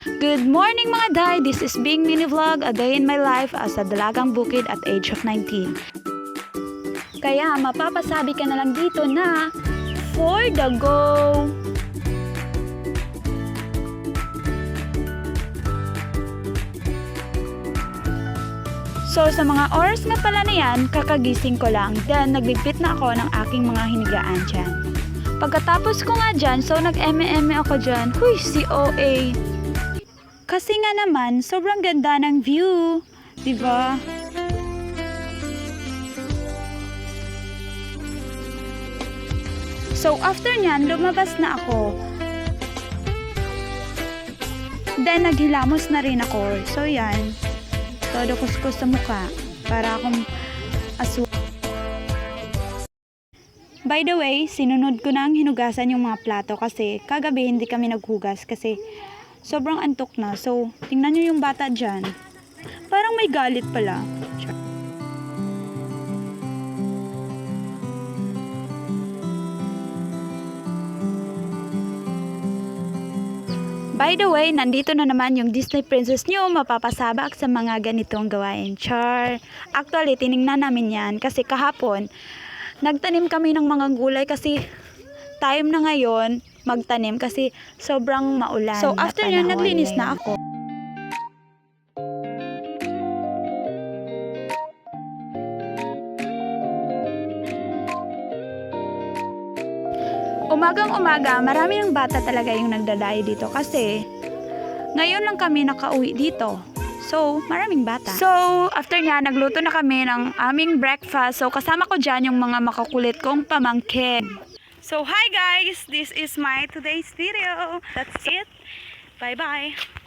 Good morning mga day! This is Bing Mini Vlog, a day in my life as a dalagang bukid at age of 19. Kaya mapapasabi ka na lang dito na for the go! So sa mga oras nga pala na yan, kakagising ko lang. Then nagligpit na ako ng aking mga hinigaan dyan. Pagkatapos ko nga dyan, so nag-eme-eme ako dyan. Huy, si OA! Kasi nga naman, sobrang ganda ng view. Diba? So after nyan, lumabas na ako. Then naghilamos na rin ako. So yan. Todo kuskus sa mukha. Para akong aso. By the way, sinunod ko na ang hinugasan yung mga plato kasi kagabi hindi kami naghugas kasi sobrang antok na. So, tingnan nyo yung bata dyan. Parang may galit pala. By the way, nandito na naman yung Disney Princess nyo, mapapasabak sa mga ganitong gawain. Char! Actually, tiningnan namin yan kasi kahapon, nagtanim kami ng mga gulay kasi time na ngayon magtanim kasi sobrang maulan. So after nyan, naglinis na ako. Umagang-umaga, marami ng bata talaga yung nagdadayo dito kasi ngayon lang kami nakauwi dito. So, maraming bata. So, after nga, nagluto na kami ng aming breakfast. So, kasama ko dyan yung mga makukulit kong pamangkin. So, hi guys! This is my today's video. That's it. Bye-bye!